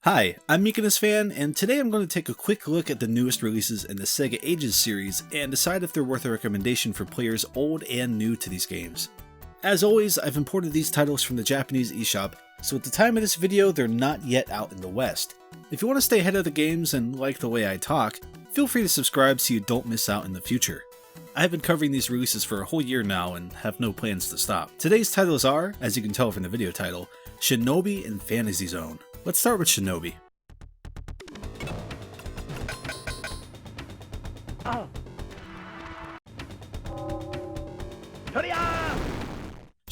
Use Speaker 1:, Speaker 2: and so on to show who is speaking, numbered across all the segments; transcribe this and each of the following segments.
Speaker 1: Hi, I'm Mikonis Fan, and today I'm going to take a quick look at the newest releases in the SEGA Ages series and decide if they're worth a recommendation for players old and new to these games. As always, I've imported these titles from the Japanese eShop, so at the time of this video they're not yet out in the West. If you want to stay ahead of the games and like the way I talk, feel free to subscribe so you don't miss out in the future. I have been covering these releases for a whole year now and have no plans to stop. Today's titles are, as you can tell from the video title, Shinobi and Fantasy Zone. Let's start with Shinobi.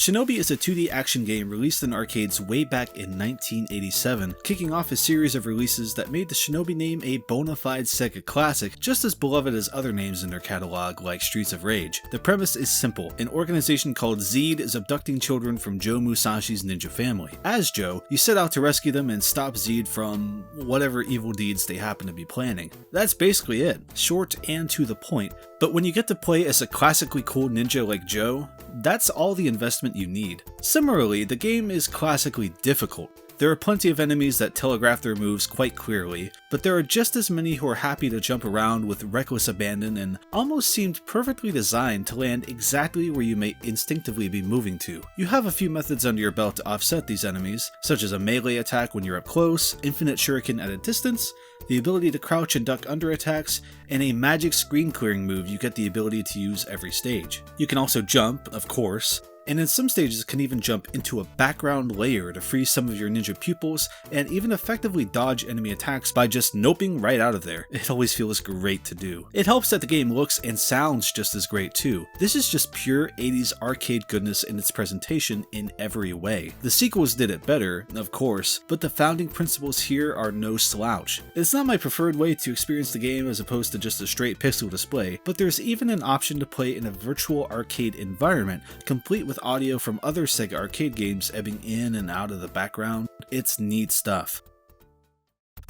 Speaker 1: Shinobi is a 2D action game released in arcades way back in 1987, kicking off a series of releases that made the Shinobi name a bona fide Sega classic, just as beloved as other names in their catalog like Streets of Rage. The premise is simple. An organization called ZEED is abducting children from Joe Musashi's ninja family. As Joe, you set out to rescue them and stop ZEED from whatever evil deeds they happen to be planning. That's basically it, short and to the point, but when you get to play as a classically cool ninja like Joe, that's all the investment you need. Similarly, the game is classically difficult. There are plenty of enemies that telegraph their moves quite clearly, but there are just as many who are happy to jump around with reckless abandon and almost seemed perfectly designed to land exactly where you may instinctively be moving to. You have a few methods under your belt to offset these enemies, such as a melee attack when you're up close, infinite shuriken at a distance, the ability to crouch and duck under attacks, and a magic screen clearing move you get the ability to use every stage. You can also jump, of course, and in some stages can even jump into a background layer to free some of your ninja pupils and even effectively dodge enemy attacks by just noping right out of there. It always feels great to do. It helps that the game looks and sounds just as great too. This is just pure 80s arcade goodness in its presentation in every way. The sequels did it better, of course, but the founding principles here are no slouch. It's not my preferred way to experience the game as opposed to just a straight pixel display, but there's even an option to play in a virtual arcade environment, complete with audio from other Sega arcade games ebbing in and out of the background. It's neat stuff.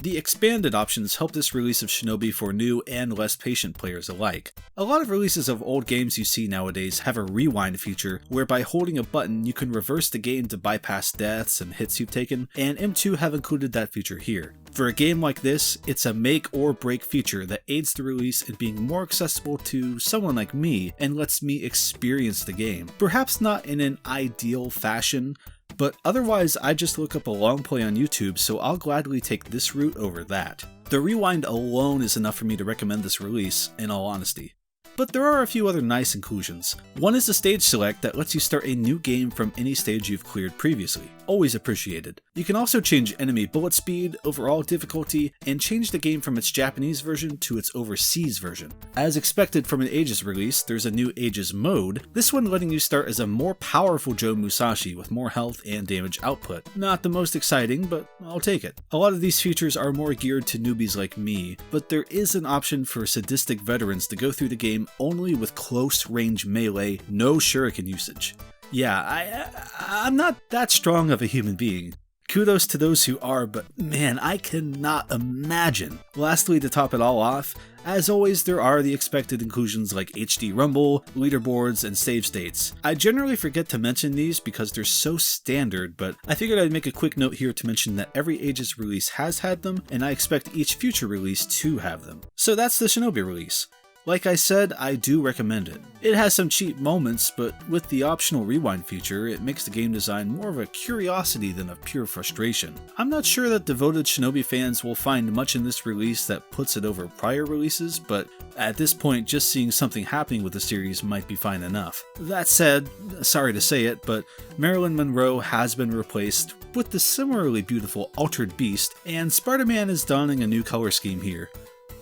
Speaker 1: The expanded options help this release of Shinobi for new and less patient players alike. A lot of releases of old games you see nowadays have a rewind feature, where by holding a button you can reverse the game to bypass deaths and hits you've taken, and M2 have included that feature here. For a game like this, it's a make or break feature that aids the release in being more accessible to someone like me and lets me experience the game. Perhaps not in an ideal fashion, but otherwise I just look up a long play on YouTube, so I'll gladly take this route over that. The rewind alone is enough for me to recommend this release, in all honesty. But there are a few other nice inclusions. One is the stage select that lets you start a new game from any stage you've cleared previously. Always appreciated. You can also change enemy bullet speed, overall difficulty, and change the game from its Japanese version to its overseas version. As expected from an Ages release, there's a new Ages mode, this one letting you start as a more powerful Joe Musashi with more health and damage output. Not the most exciting, but I'll take it. A lot of these features are more geared to newbies like me, but there is an option for sadistic veterans to go through the game only with close range melee, no shuriken usage. Yeah, I'm not that strong of a human being. Kudos to those who are, but man, I cannot imagine. Lastly, to top it all off, as always, there are the expected inclusions like HD Rumble, leaderboards, and save states. I generally forget to mention these because they're so standard, but I figured I'd make a quick note here to mention that every Ages release has had them, and I expect each future release to have them. So that's the Shinobi release. Like I said, I do recommend it. It has some cheap moments, but with the optional rewind feature, it makes the game design more of a curiosity than a pure frustration. I'm not sure that devoted Shinobi fans will find much in this release that puts it over prior releases, but at this point, just seeing something happening with the series might be fine enough. That said, sorry to say it, but Marilyn Monroe has been replaced with the similarly beautiful Altered Beast, and Spider-Man is donning a new color scheme here.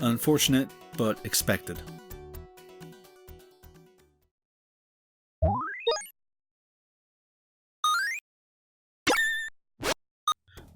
Speaker 1: Unfortunate, but expected.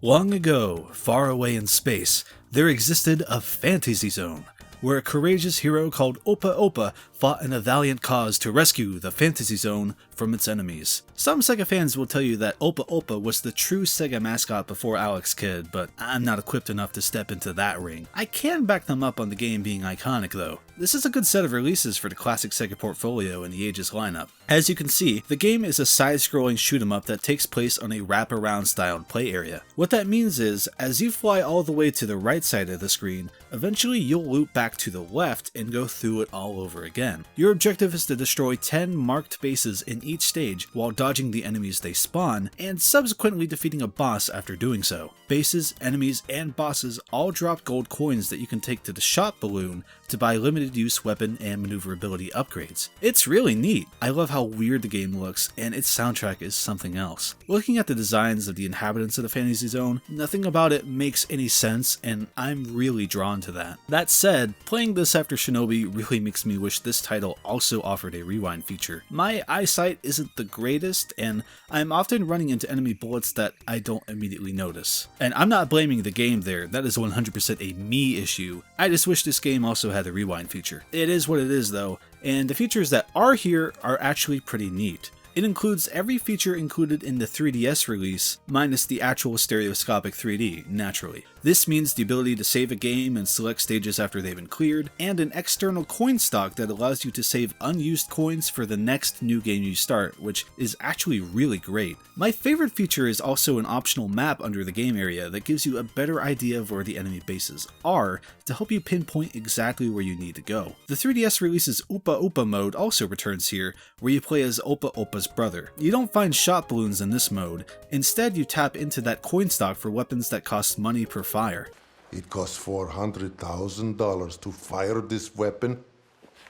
Speaker 1: Long ago, far away in space, there existed a fantasy zone. where a courageous hero called Oppa Oppa fought in a valiant cause to rescue the Fantasy Zone from its enemies. Some SEGA fans will tell you that Oppa Oppa was the true SEGA mascot before Alex Kidd, but I'm not equipped enough to step into that ring. I can back them up on the game being iconic though. This is a good set of releases for the classic SEGA portfolio in the Ages lineup. As you can see, the game is a side-scrolling shoot-'em-up that takes place on a wraparound styled play area. What that means is, as you fly all the way to the right side of the screen, eventually you'll loop back to the left and go through it all over again. Your objective is to destroy 10 marked bases in each stage while dodging the enemies they spawn, and subsequently defeating a boss after doing so. Bases, enemies, and bosses all drop gold coins that you can take to the shop balloon to buy limited use weapon and maneuverability upgrades. It's really neat. I love how weird the game looks, and its soundtrack is something else. Looking at the designs of the inhabitants of the Fantasy Zone, nothing about it makes any sense, and I'm really drawn to that. That said, playing this after Shinobi really makes me wish this title also offered a rewind feature. My eyesight isn't the greatest, and I'm often running into enemy bullets that I don't immediately notice. And I'm not blaming the game there, that is 100% a me issue. I just wish this game also had the rewind feature. It is what it is though, and the features that are here are actually pretty neat. It includes every feature included in the 3DS release, minus the actual stereoscopic 3D, naturally. This means the ability to save a game and select stages after they've been cleared, and an external coin stock that allows you to save unused coins for the next new game you start, which is actually really great. My favorite feature is also an optional map under the game area that gives you a better idea of where the enemy bases are to help you pinpoint exactly where you need to go. The 3DS release's Oppa Oppa mode also returns here, where you play as Oppa Oppa's brother. You don't find shot balloons in this mode, instead you tap into that coin stock for weapons that cost money per fire.
Speaker 2: It costs $400,000 to fire this weapon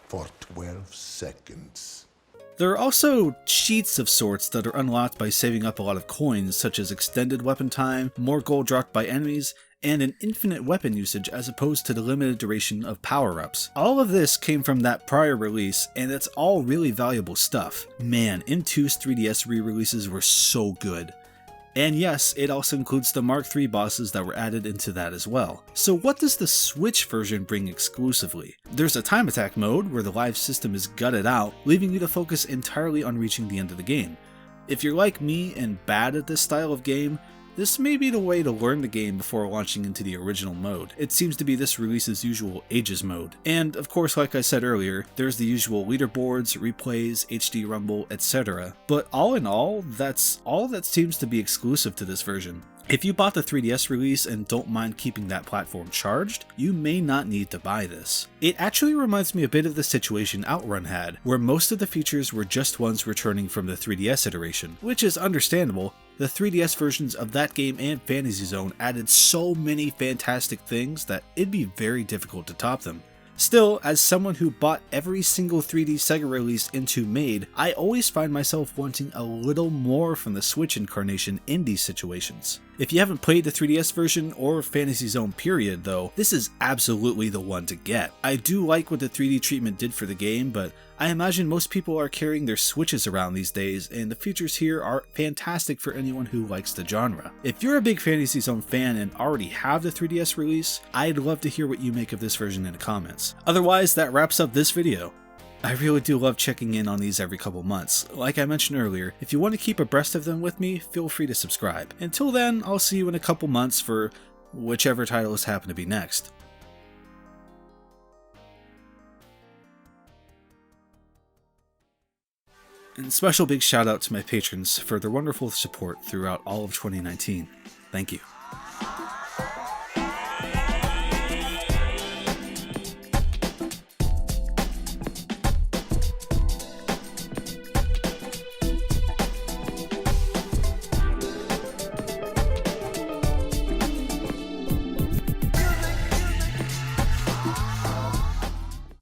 Speaker 2: for 12 seconds.
Speaker 1: There are also cheats of sorts that are unlocked by saving up a lot of coins, such as extended weapon time, more gold dropped by enemies, and an infinite weapon usage as opposed to the limited duration of power-ups. All of this came from that prior release, and it's all really valuable stuff. Man, M2's 3DS re-releases were so good. And yes, it also includes the Mark III bosses that were added into that as well. So what does the Switch version bring exclusively? There's a time attack mode where the live system is gutted out, leaving you to focus entirely on reaching the end of the game. If you're like me and bad at this style of game, this may be the way to learn the game before launching into the original mode. It seems to be this release's usual Ages mode. And of course, like I said earlier, there's the usual leaderboards, replays, HD Rumble, etc. But all in all, that's all that seems to be exclusive to this version. If you bought the 3DS release and don't mind keeping that platform charged, you may not need to buy this. It actually reminds me a bit of the situation Outrun had, where most of the features were just ones returning from the 3DS iteration, which is understandable. The 3DS versions of that game and Fantasy Zone added so many fantastic things that it'd be very difficult to top them. Still, as someone who bought every single 3D SEGA release M2 made, I always find myself wanting a little more from the Switch incarnation in these situations. If you haven't played the 3DS version or Fantasy Zone period though, this is absolutely the one to get. I do like what the 3D treatment did for the game, but I imagine most people are carrying their Switches around these days, and the features here are fantastic for anyone who likes the genre. If you're a big Fantasy Zone fan and already have the 3DS release, I'd love to hear what you make of this version in the comments. Otherwise, that wraps up this video. I really do love checking in on these every couple months. Like I mentioned earlier, if you want to keep abreast of them with me, feel free to subscribe. Until then, I'll see you in a couple months for whichever titles happen to be next. And special big shout out to my patrons for their wonderful support throughout all of 2019. Thank you.